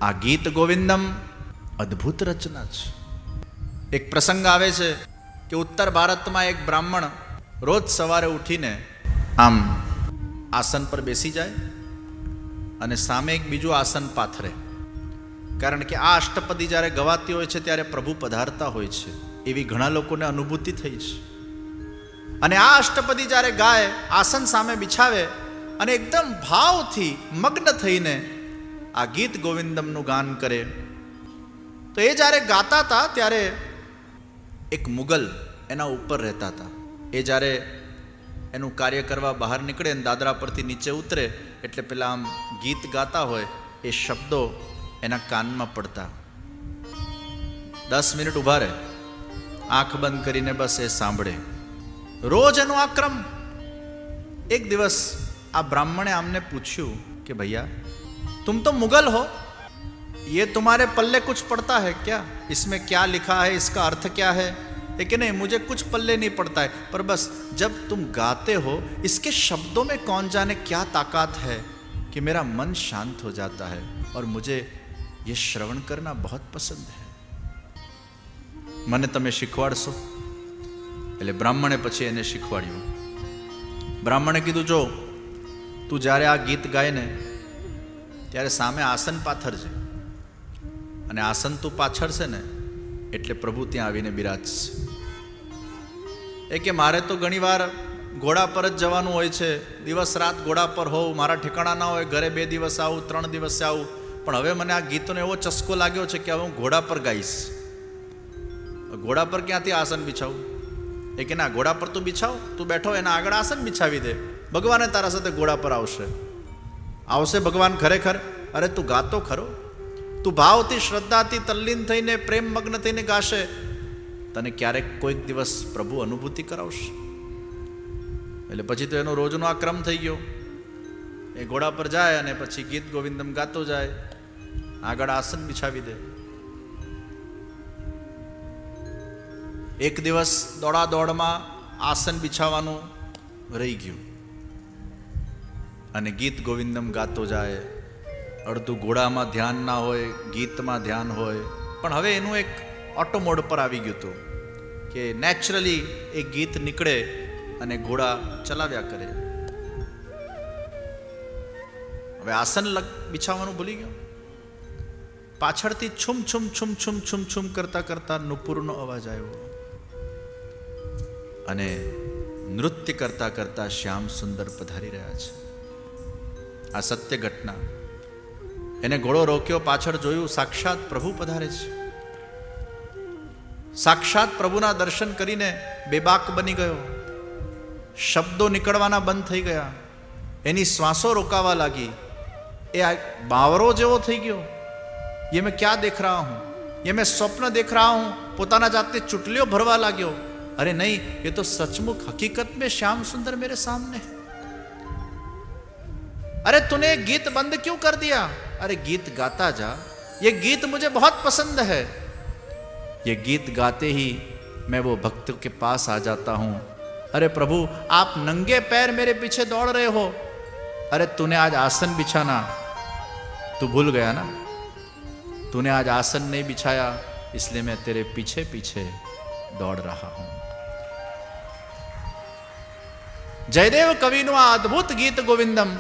આ ગીત ગોવિંદમ અદ્ભુત રચના છે. એક પ્રસંગ આવે છે કે ઉત્તર ભારતમાં એક બ્રાહ્મણ રોજ સવારે ઉઠીને આમ આસન પર બેસી જાય અને સામે એક બીજું આસન પાથરે. કારણ કે આ અષ્ટપદી જ્યારે ગવાતી હોય છે ત્યારે પ્રભુ પધારતા હોય છે એવી ઘણા લોકોને અનુભૂતિ થઈ છે. અને આ અષ્ટપદી જ્યારે ગાય, આસન સામે બિછાવે અને એકદમ ભાવથી મગ્ન થઈને આ ગીત ગોવિંદમનું ગાન કરે, તો એ જ્યારે ગાતા હતા ત્યારે એક મુગલ એના ઉપર રહેતા હતા. એ જ્યારે એનું કાર્ય કરવા બહાર નીકળે અને દાદરા પરથી નીચે ઉતરે એટલે પેલા આમ ગીત ગાતા હોય એ શબ્દો એના કાનમાં પડતા. 10 મિનિટ ઊભા રહે, આંખ બંધ કરીને બસ એ સાંભળે. રોજ એનો આ ક્રમ. એક દિવસ આ બ્રાહ્મણે આમને પૂછ્યું કે ભૈયા, तुम तो मुगल हो, ये तुम्हारे पल्ले कुछ पड़ता है क्या? इसमें क्या लिखा है, इसका अर्थ क्या है? कि नहीं, मुझे कुछ पल्ले नहीं पड़ता है, पर बस जब तुम गाते हो इसके शब्दों में कौन जाने क्या ताकत है कि मेरा मन शांत हो जाता है और मुझे ये श्रवण करना बहुत पसंद है. મને તમે શીખવાડશો? એટલે બ્રાહ્મણે પછી એને શીખવાડ્યું. બ્રાહ્મણે કીધું, જો તું જ્યારે આ ગીત ગાય ને ત્યારે સામે આસન પાથરજે, અને આસન તું પાછળશે ને એટલે પ્રભુ ત્યાં આવીને બિરાજશે. એ કે મારે તો ઘણીવાર ઘોડા પર જ જવાનું હોય છે, દિવસ રાત ઘોડા પર હોઉં, મારા ઠેકાણા ના હોય, ઘરે 2 દિવસ આવું, 3 દિવસે આવું, પણ હવે મને આ ગીતનો એવો ચસ્કો લાગ્યો છે કે હવે હું ઘોડા પર ગાઈશ. ઘોડા પર ક્યાંથી આસન બિછાવું? એ કે ના, ઘોડા પર તું બિછાવ, તું બેઠો એના આગળ આસન બિછાવી દે, ભગવાને તારા સાથે ઘોડા પર આવશે ભગવાન ખરેખર. અરે તું ગાતો ખરો, તું ભાવથી, શ્રદ્ધાથી, તલ્લીન થઈને, પ્રેમ મગ્ન થઈને ગાશે, તને ક્યારેક કોઈક દિવસ પ્રભુ અનુભૂતિ કરાવશે. એટલે પછી તો એનો રોજનો આ ક્રમ થઈ ગયો. એ ઘોડા પર જાય અને પછી ગીત ગોવિંદમ ગાતો જાય, આગળ આસન બિછાવી દે. એક દિવસ દોડા દોડમાં આસન બિછાવવાનું રહી ગયું અને ગીત ગોવિંદમ ગાતો જાય. અડધું ઘોડામાં ધ્યાન ના હોય, ગીતમાં ધ્યાન હોય, પણ હવે એનું એક ઓટો મોડ પર આવી ગયું હતું કે નેચરલી એ ગીત નીકળે અને ઘોડા ચલાવ્યા કરે. હવે આસન બિછાવવાનું ભૂલી ગયો. પાછળથી છુમ છુમ છુમ છુમ છુમ છુમ કરતા કરતા નુપુરનો અવાજ આવ્યો અને નૃત્ય કરતા કરતા શ્યામ સુંદર પધારી રહ્યા છે. આ સત્ય ઘટના. એને ઘોડો રોક્યો, પાછળ જોયું, સાક્ષાત પ્રભુ પધારે છે. સાક્ષાત પ્રભુના દર્શન કરીને બેબાક બની ગયો. શબ્દો નીકળવાના બંધ થઈ ગયા, એની શ્વાસો રોકાવા લાગી. એ બાવરો જેવો થઈ ગયો. ये मैं क्या देख रहा हूं, ये मैं स्वप्न देख रहा हूं. પોતાના જાતે ચુટલીઓ ભરવા લાગ્યો. अरे नहीं, ये तो सचमुच हकीकत में श्याम सुंदर मेरे सामने है. अरे तूने गीत बंद क्यों कर दिया? अरे गीत गाता जा, ये गीत मुझे बहुत पसंद है. ये गीत गाते ही मैं वो भक्त के पास आ जाता हूं. अरे प्रभु, आप नंगे पैर मेरे पीछे दौड़ रहे हो. अरे तूने आज आसन बिछाना, तू भूल गया ना, तूने आज आसन नहीं बिछाया, इसलिए मैं तेरे पीछे पीछे दौड़ रहा हूं. જયદેવ કવિનું આ અદ્ભુત ગીત ગોવિંદમ,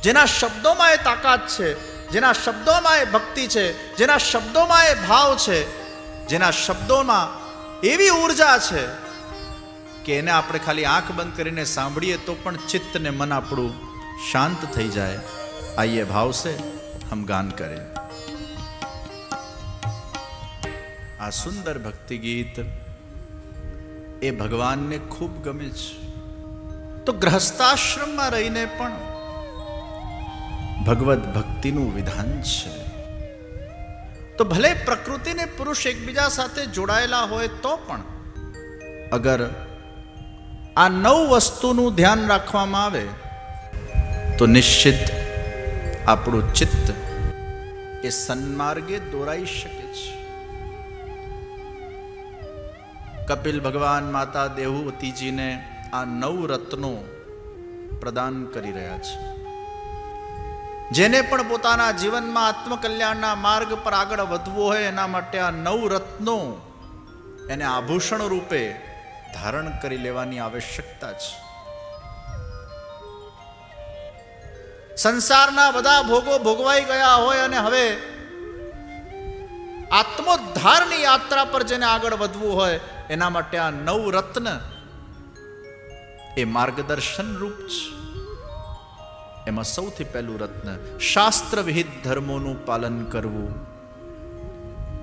જેના શબ્દોમાં એ તાકાત છે, જેના શબ્દોમાં એ ભક્તિ છે, જેના શબ્દોમાં એ ભાવ છે, જેના શબ્દોમાં એવી ઉર્જા છે કે એને આપણે ખાલી આંખ બંધ કરીને સાંભળીએ તો પણ ચિત્ત ને મન આપણું શાંત થઈ જાય. આઈએ ભાવ સે હમ ગાન કરેं. આ સુંદર ભક્તિ ગીત એ ભગવાનને ખૂબ ગમે છે. તો ગ્રહસ્થાશ્રમમાં રહીને પણ ભગવદ ભક્તિનું વિધાન છે. તો ભલે પ્રકૃતિ ને પુરુષ એકબીજા સાથે જોડાયેલા હોય તો પણ અગર આ 9 વસ્તુનું ધ્યાન રાખવામાં આવે તો નિશ્ચિત આપણું ચિત્ત એ સન્માર્ગે દોરાઈ શકે છે. કપિલ ભગવાન માતા દેવહૂતિજીને આ 9 રત્નો પ્રદાન કરી રહ્યા છે. જેને પણ પોતાના જીવનમાં આત્મકલ્યાણના માર્ગ પર આગળ વધવું હોય એના માટે આ 9 રત્નો એને આભૂષણ રૂપે ધારણ કરી લેવાની આવશ્યકતા છે. સંસારના બધા ભોગો ભોગવાઈ ગયા હોય અને હવે આત્મોદ્ધારની યાત્રા પર જેને આગળ વધવું હોય એના માટે આ 9 રત્ન એ માર્ગદર્શન રૂપ છે. એમાં સૌથી પહેલું રત્ન શાસ્ત્ર વિહિત ધર્મોનું પાલન કરવું.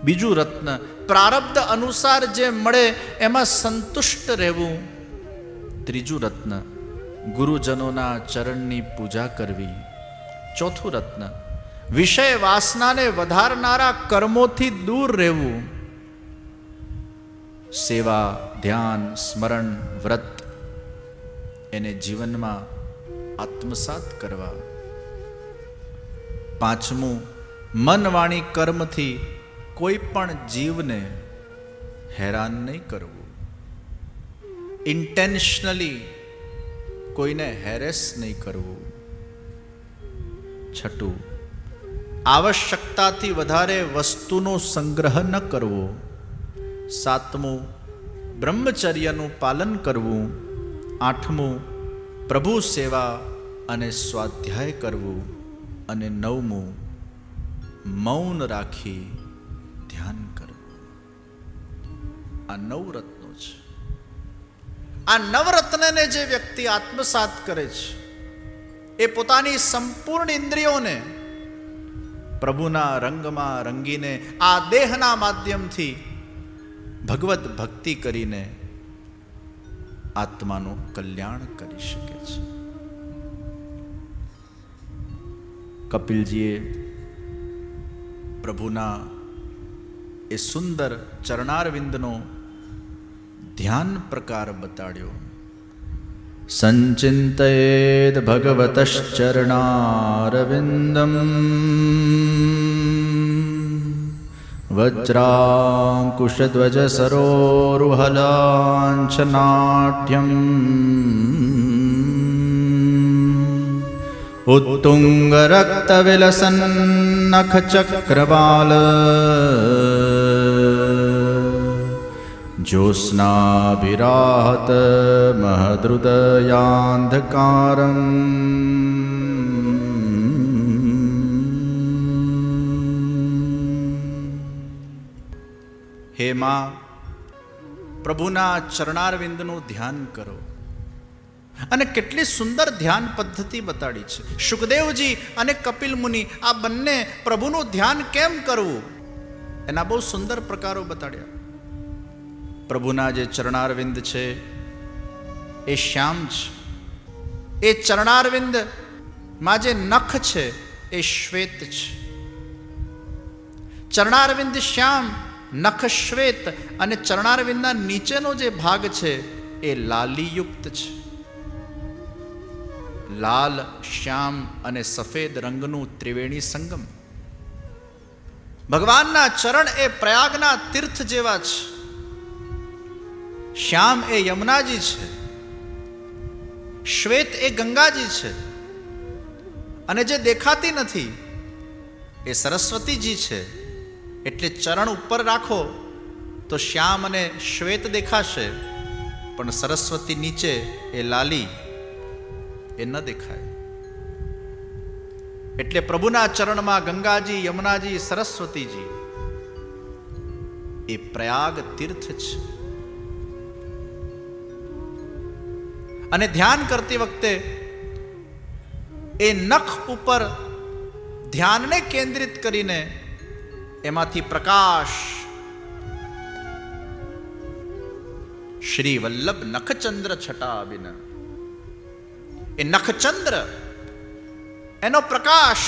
બીજું રત્ન પ્રારબ્ધ અનુસાર જે મળે એમાં સંતુષ્ટ રહેવું. ત્રીજું રત્ન ગુરુજનોના ચરણની પૂજા કરવી. ચોથું રત્ન વિષય વાસનાને વધારનારા કર્મોથી દૂર રહેવું. સેવા, ધ્યાન, સ્મરણ, વ્રત એને જીવનમાં આત્મસાત કરવા. પાંચમું મન, વાણી, કર્મથી કોઈ પણ જીવને હેરાન નહીં કરવું. ઇન્ટેન્શનલી કોઈને હેરેસ નહીં કરવું. છઠ્ઠું આવશ્યકતાથી વધારે વસ્તુનો સંગ્રહ ન કરવો. સાતમું બ્રહ્મચર્યનું પાલન કરવું. આઠમું પ્રભુ સેવા અને સ્વાધ્યાય કરવું. અને નવમું મૌન રાખી ધ્યાન કરવું. આ 9 રત્નો છે. આ 9 રત્નને જે વ્યક્તિ આત્મસાત કરે છે એ પોતાની સંપૂર્ણ ઇન્દ્રિયોને પ્રભુના રંગમાં રંગીને આ દેહના માધ્યમથી ભગવત ભક્તિ કરીને આત્માનું કલ્યાણ કરી શકે છે. કપિલજીએ પ્રભુના એ સુંદર ચરણારવિંદનો ધ્યાન પ્રકાર બતાડ્યો. સંચિંતયેદ ભગવતશ્ચરણારવિંદમ વજ્રાંકુશધ્વજ સરોરુહલાંછનાઢ્યમ ઉત્તુંગ રક્તવિલસન્નખ ચક્રવાલ જ્યોત્સ્નાભિરાહત મહદૃદયાંધકારમ. હે માં, પ્રભુના ચરણારવિંદનું ધ્યાન કરો. અને કેટલી સુંદર ધ્યાન પદ્ધતિ બતાડી છે. શુકદેવજી અને કપિલ મુનિ આ બંને પ્રભુનું ધ્યાન કેમ કરવું એના બહુ સુંદર પ્રકારો બતાડ્યા. પ્રભુના જે ચરણારવિંદ છે એ શ્યામ છે. એ ચરણારવિંદમાં જે નખ છે એ શ્વેત છે. ચરણારવિંદ શ્યામ, નખ શ્વેત અને ચરણારવિંદના નીચેનો જે ભાગ છે એ લાલીયુક્ત છે. લાલ, શ્યામ અને સફેદ રંગનું ત્રિવેણી સંગમ. ભગવાનના ચરણ એ પ્રયાગના તીર્થ જેવા છે. શ્યામ એ યમુનાજી છે, શ્વેત એ ગંગાજી છે, અને જે દેખાતી નથી એ સરસ્વતીજી છે. એટલે ચરણ ઉપર રાખો તો શ્યામ અને શ્વેત દેખાશે, પણ સરસ્વતી નીચે એ લાલી એ ન દેખાય. એટલે પ્રભુના ચરણમાં ગંગાજી, યમુનાજી, સરસ્વતીજી એ પ્રયાગ તીર્થ છે. અને ધ્યાન કરતી વખતે એ નખ ઉપર ધ્યાનને કેન્દ્રિત કરીને એમાંથી પ્રકાશ શ્રી વલ્લભ નખચંદ્ર છટાબિન, એ નખચંદ્ર એનો પ્રકાશ,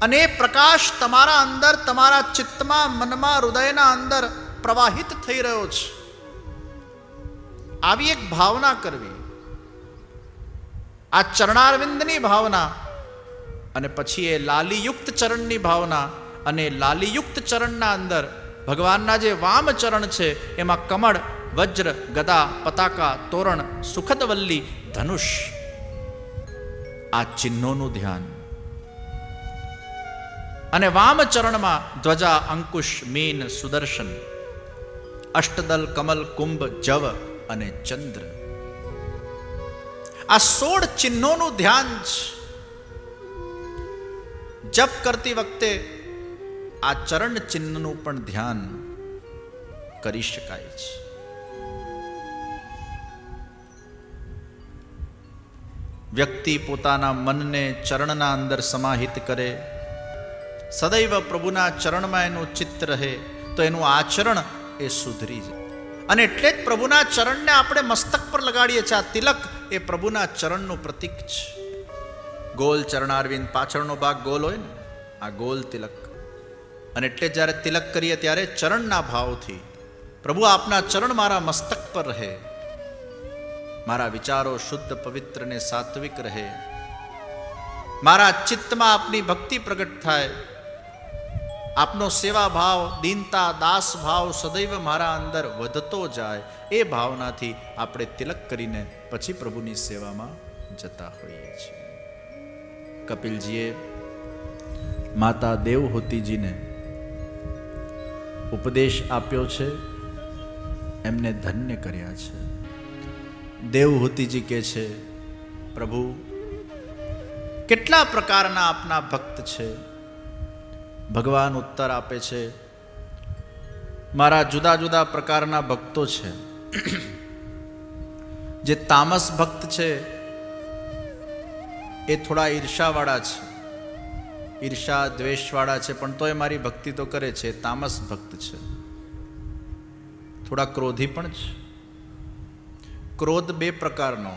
અને એ પ્રકાશ તમારા અંદર, તમારા ચિત્તમાં, મનમાં, હૃદયના અંદર પ્રવાહિત થઈ રહ્યો છે. આવી એક ભાવના કરવી, આ ચરણારવિંદની ભાવના, અને પછી એ લાલીયુક્ત ચરણની ભાવના. અને લાલીયુક્ત ચરણના અંદર ભગવાનના જે વામ ચરણ છે એમાં કમળ, વજ્ર, ગદા, પતાકા, તોરણ, સુખદવલ્લી, ધનુષ, આ ચિહ્નોનું ધ્યાન. અને વામ ચરણમાં ધ્વજા, અંકુશ, મીન, સુદર્શન, અષ્ટદલ, કમલ, કુંભ, જવ અને ચંદ્ર. આ 16 ચિહ્નોનું ધ્યાન જપ કરતી વખતે આ ચરણ ચિહ્નનું પણ ધ્યાન કરી શકાય છે. વ્યક્તિ પોતાના મનને ચરણના અંદર સમાહિત કરે, સદૈવ પ્રભુના ચરણમાં એનું ચિત્ત રહે, તો એનું આચરણ એ સુધરી જાય. અને એટલે જ પ્રભુના ચરણને આપણે મસ્તક પર લગાડીએ છીએ. આ તિલક એ પ્રભુના ચરણનું પ્રતીક છે. ગોલ ચરણારવિંદ, પાછળનો ભાગ ગોલ હોય ને, આ ગોલ તિલક. અને એટલે જ્યારે તિલક કરીએ ત્યારે ચરણના ભાવથી, પ્રભુ આપના ચરણ મારા મસ્તક પર રહે, મારા વિચારો શુદ્ધ, પવિત્ર ને સાત્વિક રહે, મારા ચિત્તમાં આપની ભક્તિ પ્રગટ થાય, આપનો સેવા ભાવ, દીનતા, દાસ ભાવ સદૈવ મારા અંદર વધતો જાય, એ ભાવનાથી આપણે તિલક કરીને પછી પ્રભુની સેવામાં જતા હોઈએ છીએ. કપિલજીએ માતા દેવહૂતિજીને ઉપદેશ આપ્યો છે, એમને ધન્ય કર્યા છે. દેવહૂતિજી કહે છે, પ્રભુ કેટલા પ્રકારના આપના ભક્ત છે. ભગવાન ઉત્તર આપે છે, મારા જુદા જુદા પ્રકારના ભક્તો છે. જે તામસ ભક્ત છે એ થોડા ઈર્ષાવાળા છે, ઈર્ષા દ્વેષવાળા છે, પણ તોય મારી ભક્તિ તો કરે છે. તામસ ભક્ત છે. થોડા ક્રોધી પણ છે. ક્રોધ 2 પ્રકારનો,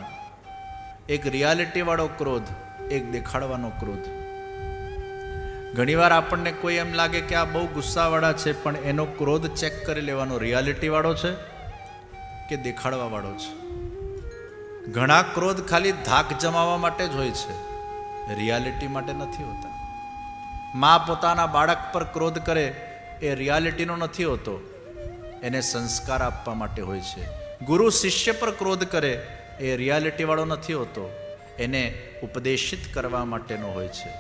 એક રિયાલિટી વાળો ક્રોધ, એક દેખાડવાનો ક્રોધ. ઘણીવાર આપણને કોઈ એમ લાગે કે આ બહુ ગુસ્સાવાળા છે, પણ એનો ક્રોધ ચેક કરી લેવાનો, રિયાલિટી વાળો છે કે દેખાડવા વાળો છે. ઘણા ક્રોધ ખાલી ધાક જમાવવા માટે જ હોય છે, રિયાલિટી માટે નથી હોતા. માં પોતાના બાળક પર ક્રોધ કરે એ રિયાલિટીનો નથી હોતો, એને સંસ્કાર આપવા માટે હોય છે. ગુરુ શિષ્ય પર ક્રોધ કરે એ રિયાલિટી વાળો નથી હોતો, એને ઉપદેશિત કરવા માટેનો હોય છે.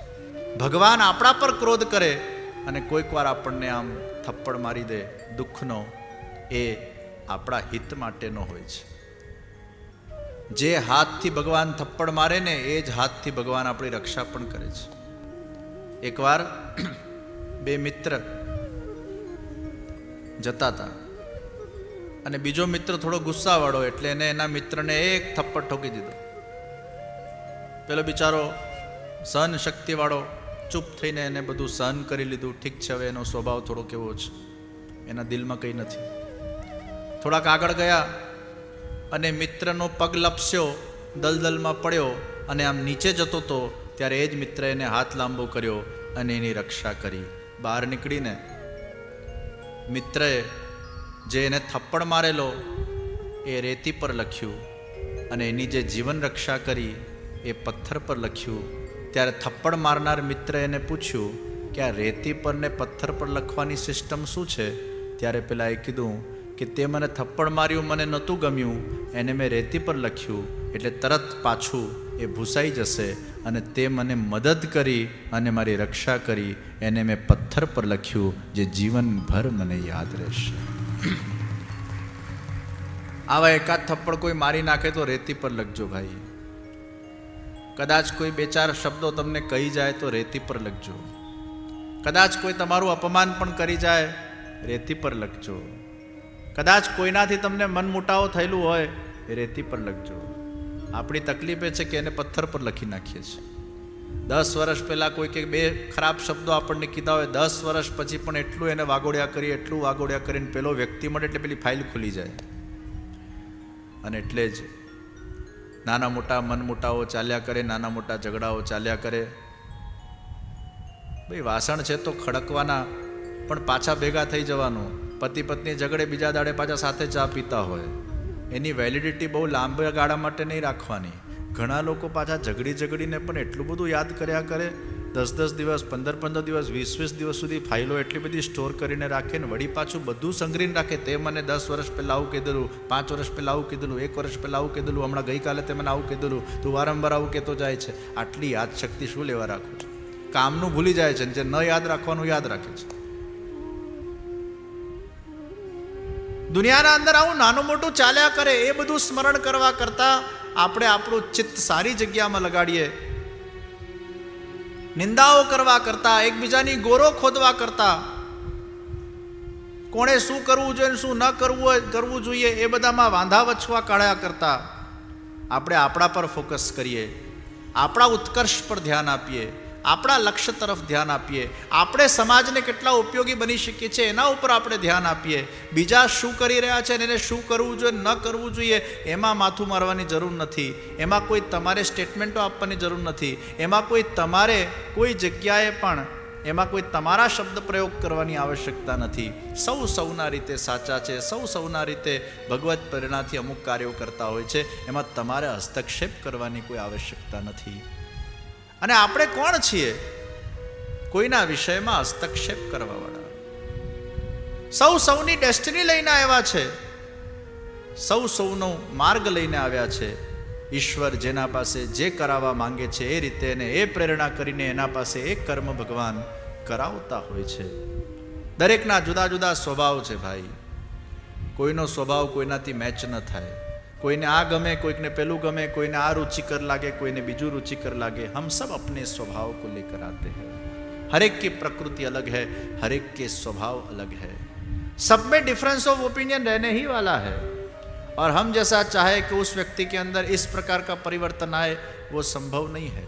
ભગવાન આપણા પર ક્રોધ કરે અને કોઈક વાર આપણને આમ થપ્પડ મારી દે દુઃખનો, એ આપણા હિત માટેનો હોય છે. જે હાથથી ભગવાન થપ્પડ મારે ને એ જ હાથથી ભગવાન આપણી રક્ષા પણ કરે છે. એકવાર 2 મિત્ર જતા હતા અને બીજો મિત્ર થોડો ગુસ્સાવાળો, એટલે એને એના મિત્રને એક થપ્પડ ઠોકી દીધો. પેલો બિચારો સહન શક્તિવાળો ચૂપ થઈને એને બધું સહન કરી લીધું. ઠીક છે, હવે એનો સ્વભાવ થોડો કેવો છે, એના દિલમાં કંઈ નથી. થોડાક આગળ ગયા અને મિત્રનો પગ લપસ્યો, દલદલમાં પડ્યો અને આમ નીચે જતો હતો, ત્યારે એ જ મિત્ર એને હાથ લાંબો કર્યો અને એની રક્ષા કરી. બહાર નીકળીને મિત્રએ જે એને થપ્પડ મારેલો એ રેતી પર લખ્યું અને એની જે જીવન રક્ષા કરી એ પથ્થર પર લખ્યું. ત્યારે થપ્પડ મારનાર મિત્ર એને પૂછ્યું કે આ રેતી પર ને પથ્થર પર લખવાની સિસ્ટમ શું છે? ત્યારે પેલા એ કીધું કે તે મને થપ્પડ માર્યું, મને નહોતું ગમ્યું, એને મેં રેતી પર લખ્યું, એટલે તરત પાછું એ ભૂસાઈ જશે, અને તે મને મદદ કરી અને મારી રક્ષા કરી, એને મેં પથ્થર પર લખ્યું, જે જીવનભર મને યાદ રહેશે. આવા એકાદ થપ્પડ કોઈ મારી નાખે તો રેતી પર લખજો ભાઈ. કદાચ કોઈ 2-4 શબ્દો તમને કહી જાય તો રેતી પર લખજો. કદાચ કોઈ તમારું અપમાન પણ કરી જાય, રેતી પર લખજો. કદાચ કોઈનાથી તમને મન મુટાવો થયેલું હોય, રેતી પર લખજો. આપણી તકલીફ એ છે કે એને પથ્થર પર લખી નાખીએ છીએ. 10 વર્ષ પહેલાં કોઈ કે 2 ખરાબ શબ્દો આપણને કીધા હોય, 10 વર્ષ પછી પણ એટલું એને વાગોડ્યા કરીએ, એટલું વાગોડ્યા કરીને પેલો વ્યક્તિ મળે એટલે પેલી ફાઇલ ખુલી જાય. અને એટલે જ નાના મોટા મન મુટાવો ચાલ્યા કરે, નાના મોટા ઝઘડાઓ ચાલ્યા કરે. ભાઈ વાસણ છે તો ખડકવાના, પણ પાછા ભેગા થઈ જવાનું. પતિ પત્ની ઝઘડે, બીજા દાડે પાછા સાથે ચા પીતા હોય, એની વેલિડિટી બહુ લાંબા ગાળા માટે નહીં રાખવાની. ઘણા લોકો પાછા ઝઘડીને પણ એટલું બધું યાદ કર્યા કરે, 10-10 દિવસ, 15-15 દિવસ, 20-20 દિવસ સુધી ફાઇલો એટલી બધી સ્ટોર કરીને રાખે ને વળી પાછું બધું સંગ્રહીને રાખે. તે મને 10 વર્ષ પહેલાં આવું કીધેલું, 5 વર્ષ પહેલાં આવું કીધેલું, 1 વર્ષ પહેલાં આવું કીધેલું, હમણાં ગઈકાલે તે મને આવું કીધેલું, તું વારંવાર આવું કહેતો જાય છે. આટલી યાદશક્તિ શું લેવા રાખું છું? કામનું ભૂલી જાય છે, જે ન યાદ રાખવાનું યાદ રાખે છે. દુનિયાના અંદર આવું નાનું મોટું ચાલ્યા કરે, એ બધું સ્મરણ કરવા કરતા આપણે આપણું ચિત્ત સારી જગ્યામાં લગાડીએ. નિંદાઓ કરવા કરતા, એકબીજાની ગોરો ખોદવા કરતા, કોણે શું કરવું જોઈએ શું ન કરવું જોઈએ એ બધામાં વાંધા વચવા કાઢ્યા કરતા આપણે આપણા પર ફોકસ કરીએ, આપણા ઉત્કર્ષ પર ધ્યાન આપીએ, આપણા લક્ષ્ય તરફ ધ્યાન આપીએ, આપણે સમાજને કેટલા ઉપયોગી બની શકીએ છીએ એના ઉપર આપણે ધ્યાન આપીએ. બીજા શું કરી રહ્યા છે અને એને શું કરવું જોઈએ ન કરવું જોઈએ એમાં માથું મારવાની જરૂર નથી. એમાં કોઈ તમારે સ્ટેટમેન્ટો આપવાની જરૂર નથી. એમાં કોઈ તમારે કોઈ જગ્યાએ પણ એમાં કોઈ તમારા શબ્દ પ્રયોગ કરવાની આવશ્યકતા નથી. સૌ સૌના રીતે સાચા છે, સૌ સૌના રીતે ભગવત પ્રેરણાથી અમુક કાર્યો કરતા હોય છે. એમાં તમારે હસ્તક્ષેપ કરવાની કોઈ આવશ્યકતા નથી. અને આપણે કોણ છીએ કોઈના વિષયમાં હસ્તક્ષેપ કરવાવાળા? સૌ સૌની ડેસ્ટિની લઈને આવ્યા છે, સૌ સૌનો માર્ગ લઈને આવ્યા છે. ઈશ્વર જેના પાસે જે કરાવવા માંગે છે એ રીતે એને એ પ્રેરણા કરીને એના પાસે એક કર્મ ભગવાન કરાવતા હોય છે. દરેકના જુદા જુદા સ્વભાવ છે ભાઈ. કોઈનો સ્વભાવ કોઈનાથી મેચ ન થાય. કોઈને આ ગમે, કોઈકને પેલું ગમે, કોઈને આ रुचिकर लागे, कोईने બીજું रुचिकर लागे. हम सब अपने स्वभाव को लेकर आते हैं. हर एक की प्रकृति अलग है, हर एक के स्वभाव अलग है. सब में डिफरेंस ऑफ ओपिनियन रहने ही वाला है. और हम जैसा चाहे कि उस व्यक्ति के अंदर इस प्रकार का परिवर्तन आए वो संभव नहीं है.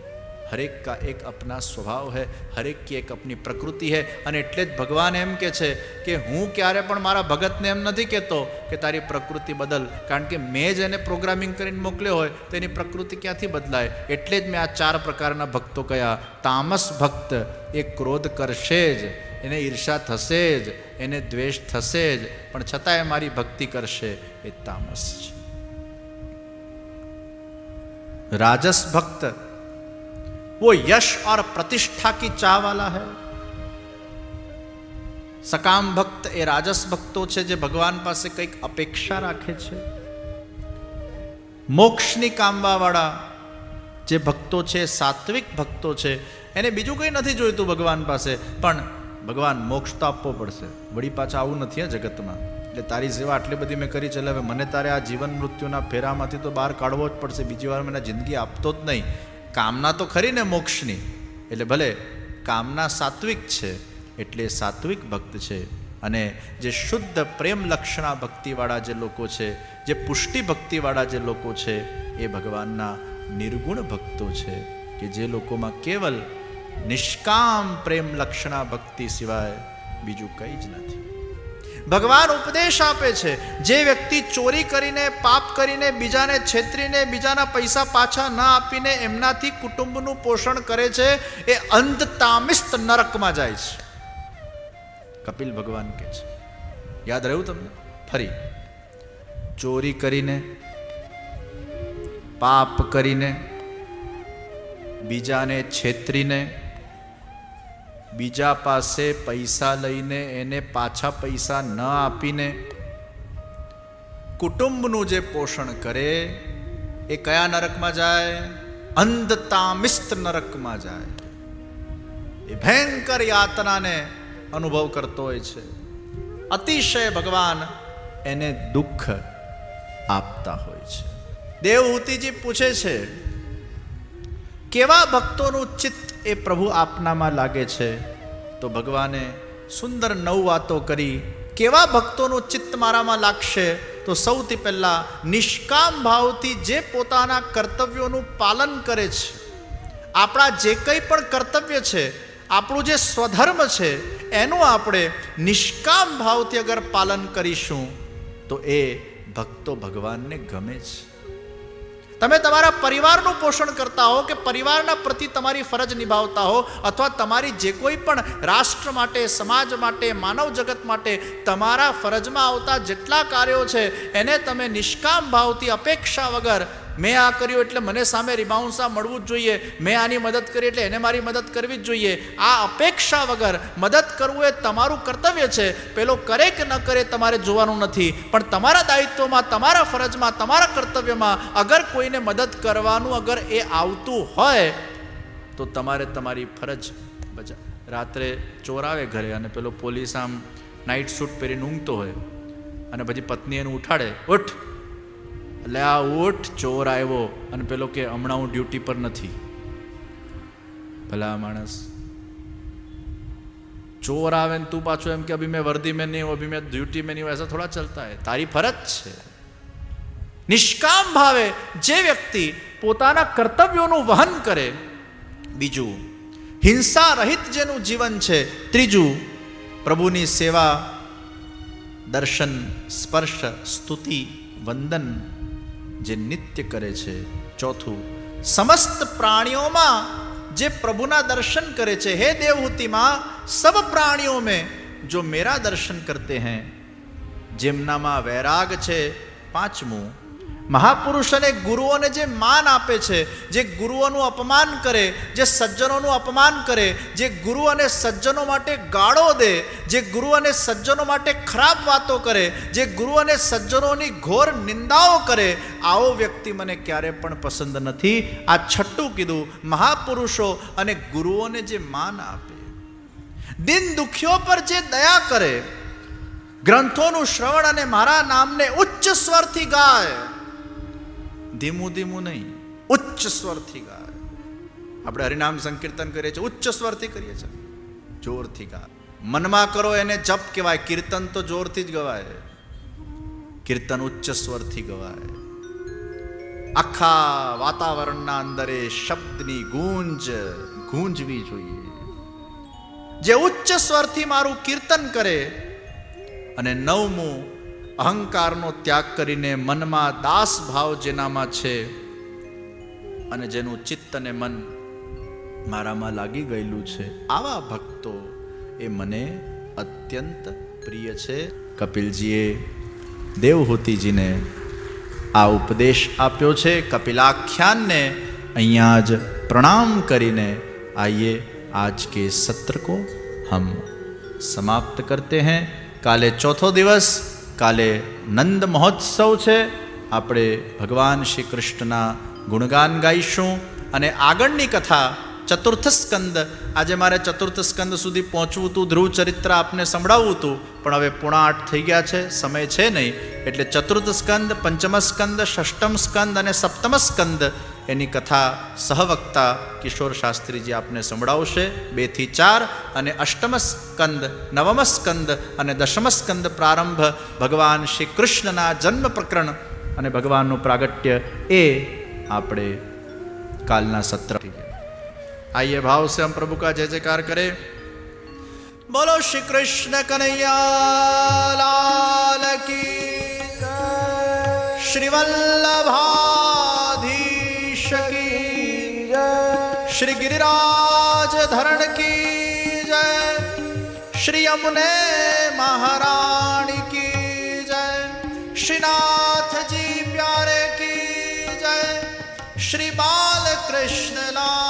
हर एक का एक अपना स्वभाव है, हर एक की एक अपनी प्रकृति है. અને એટલે જ ભગવાન એમ કહે છે કે હું ક્યારે પણ મારા ભગતને એમ નથી કહેતો કે તારી પ્રકૃતિ બદલ, કારણ કે મેં જ એને પ્રોગ્રામિંગ કરીને મોકલ્યો હોય તો એની પ્રકૃતિ ક્યાંથી બદલાય. એટલે જ મેં આ 4 પ્રકારના ભક્તો કયા. તામસ ભક્ત એ ક્રોધ કરશે જ, એને ઈર્ષા થશે જ, એને દ્વેષ થશે જ, પણ છતાંય મારી ભક્તિ કરશે, એ તામસ છે. राजस भक्त वो यश और प्रतिष्ठा की चाह वाला है. सकाम भक्त ए राजस भक्तो छे जे भगवान पासे કંઈક અપેક્ષા રાખે છે. મોક્ષની કામવા વાળા જે ભક્તો છે, સાત્વિક ભક્તો છે, એને બીજું કંઈ નથી જોઈતું ભગવાન પાસે, પણ ભગવાન મોક્ષ તો આપવો પડશે. વળી પાછા આવું નથી આ જગતમાં. એટલે તારી સેવા આટલી બધી મેં કરી છે, હવે મને તારે આ જીવન મૃત્યુના ફેરામાંથી તો બહાર કાઢવો જ પડશે. બીજી વાર મને જિંદગી આપતો જ નહીં. કામના તો ખરી ને મોક્ષની, એટલે ભલે કામના સાત્વિક છે, એટલે સાત્વિક ભક્ત છે. અને જે શુદ્ધ પ્રેમ લક્ષણા ભક્તિવાળા જે લોકો છે, જે પુષ્ટિ ભક્તિવાળા જે લોકો છે, એ ભગવાનના નિર્ગુણ ભક્તો છે, કે જે લોકોમાં કેવલ નિષ્કામ પ્રેમ લક્ષણા ભક્તિ સિવાય બીજું કંઈ જ નથી. ભગવાન ઉપદેશ આપે છે, જે વ્યક્તિ ચોરી કરીને, પાપ કરીને, બીજાને છેતરીને, બીજાના પૈસા પાછા ન આપીને એમનાથી કુટુંબનું પોષણ કરે છે, એ અંધ તામિસ્ત નરકમાં જાય છે. કપિલ ભગવાન કહે છે. યાદ રહ્યું તમને? ફરી, ચોરી કરીને, પાપ કરીને, બીજાને છેતરીને, બીજા પાસે પૈસા લઈને એને પાછા પૈસા ન આપીને કુટુંબનું જે પોષણ કરે, એ કયા નરકમાં જાય? અંધ તામિસ્ત નરકમાં જાય. એ ભયંકર યાતનાને અનુભવ કરતો હોય છે. અતિશય ભગવાન એને દુઃખ આપતા હોય છે. દેવહૂતિજી પૂછે છે, કેવા ભક્તોનું ચિત્ત એ પ્રભુ આપનામાં લાગે છે? તો ભગવાને સુંદર 9 વાતો કરી. કેવા ભક્તોનું ચિત્ત મારામાં લાગશે? તો સૌથી પહેલા નિષ્કામ ભાવથી જે પોતાના કર્તવ્યોનું પાલન કરે છે. આપણા જે કંઈ પણ કર્તવ્ય છે, આપણું જે સ્વધર્મ છે, એનું આપણે નિષ્કામ ભાવથી અગર પાલન કરીશું તો એ ભક્તો ભગવાનને ગમે છે. તમે તમારા પરિવારનું પોષણ કરતા હો, કે પરિવારના પ્રતિ તમારી ફરજ નિભાવતા હો, અથવા તમારી જે કોઈ પણ રાષ્ટ્ર માટે, સમાજ માટે, માનવ જગત માટે તમારા ફરજમાં આવતા જેટલા કાર્યો છે, એને તમે નિષ્કામ ભાવથી, અપેક્ષા વગર, મેં આ કર્યું એટલે મને સામે રિબાઉન્સ મળવું જ જોઈએ, મેં આની મદદ કરી એટલે એને મારી મદદ કરવી જ જોઈએ, આ અપેક્ષા વગર મદદ કરવું એ તમારું કર્તવ્ય છે. પેલો કરે કે ન કરે તમારે જોવાનું નથી, પણ તમારા દાયિત્વમાં, તમારા ફરજમાં, તમારા કર્તવ્યમાં અગર કોઈને મદદ કરવાનું અગર એ આવતું હોય તો તમારે તમારી ફરજ રાત્રે ચોર આવે ઘરે અને પેલો પોલીસ આમ નાઇટ સૂટ પહેરીને ઊંઘતો હોય અને પછી પત્ની એને ઉઠાડે, ઉઠ, એટલે આ ઉઠ, ચોર આવ્યો, અને પેલો કે હમણાં હું ડ્યુટી પર નથી. ભલા માણસ, ચોર આવે ને તું પાછો એમ કે અભી મેં વર્દી में नहीं हूं, अभी मैं ड्यूटी में नहीं हूं, ऐसा थोड़ा चलता है. તારી ફરજ છે. નિષ્કામ ભાવે જે વ્યક્તિ પોતાના કર્તવ્યોનું વહન કરે, બીજું હિંસા રહિત જેનું જીવન છે, ત્રીજું પ્રભુની સેવા, દર્શન, સ્પર્શ, સ્તુતિ, વંદન જે નિત્ય કરે છે, ચોથું સમસ્ત પ્રાણીઓમાં જે પ્રભુના દર્શન કરે છે. હે દેવહૂતિ માં, સબ પ્રાણીઓ में जो मेरा दर्शन करते हैं, જેમનામાં વૈરાગ છે. પાંચમું, મહાપુરુષ અને ગુરુઓને જે માન આપે છે, જે ગુરુઓનું અપમાન કરે, જે સજ્જનોનું અપમાન કરે, જે ગુરુ અને સજ્જનો માટે ગાળો દે, જે ગુરુ અને સજ્જનો માટે ખરાબ વાતો કરે, જે ગુરુ અને સજ્જનોની ઘોર નિંદાઓ કરે, આવો વ્યક્તિ મને ક્યારે પણ પસંદ નથી. આ છઠ્ઠું કીધું, મહાપુરુષો અને ગુરુઓને જે માન આપે, દિન દુખીઓ પર જે દયા કરે, ગ્રંથોનું શ્રવણ અને મારા નામને ઉચ્ચ સ્વરથી ગાય, ધીમું ધીમું નહીં, ઉચ્ચ સ્વરથી ગાય. આપણે હરિનામ સંકીર્તન કરીએ છીએ, ઉચ્ચ સ્વરથી કરીએ છીએ, જોરથી ગાય. મનમાં કરો એને જપ કહેવાય, કીર્તન તો જોરથી જ ગવાય, કીર્તન ઉચ્ચ સ્વરથી ગવાય. આખા વાતાવરણના અંદર એ શબ્દની ગૂંજવી જોઈએ. જે ઉચ્ચ સ્વરથી મારું કીર્તન કરે. અને નવમું, અહંકારનો ત્યાગ કરીને મનમાં દાસ ભાવ જેનામાં છે અને જેનું ચિત્ત અને મન મારામાં લાગી ગયેલું છે, આવા ભક્તો એ મને અત્યંત પ્રિય છે. કપિલજીએ દેવહૂતિજીને આ ઉપદેશ આપ્યો છે. કપિલાખ્યાનને અહીંયા જ પ્રણામ કરીને આइए आज के सत्र को हम समाप्त करते हैं. કાલે ચોથો દિવસ, કાલે નંદ મહોત્સવ છે. આપણે ભગવાન શ્રી કૃષ્ણના ગુણગાન ગાઈશું. અને આગળની કથા ચતુર્થ સ્કંદ, આજે મારે ચતુર્થ સ્કંદ સુધી પહોંચવું હતું, ધ્રુવ ચરિત્ર આપને સંભળાવવું હતું, પણ હવે 7:45 થઈ ગયા છે, સમય છે નહીં. એટલે ચતુર્થ સ્કંદ, પંચમ સ્કંદ, ષષ્ઠમ સ્કંદ અને સપ્તમ સ્કંદ એની કથા સહવક્તા કિશોર શાસ્ત્રીજી આપને સંભળાવશે 2 થી 4. અને અષ્ટમ સ્કંદ, નવમ સ્કંદ અને દશમ સ્કંદ પ્રારંભ ભગવાન શ્રી કૃષ્ણના જન્મ પ્રકરણ અને ભગવાનનું પ્રાગટ્ય એ આપણે કાલના સત્ર. आइए भाव से हम प्रभु का जय जयकार करें. बोलो श्री कृष्ण कन्हैया लाल की, श्री वल्लभाधीश की जय, श्री गिरिराज धरण की जय, श्री यमुने महारानी की जय, श्रीनाथ जी प्यारे की जय, श्री बाल कृष्ण लाल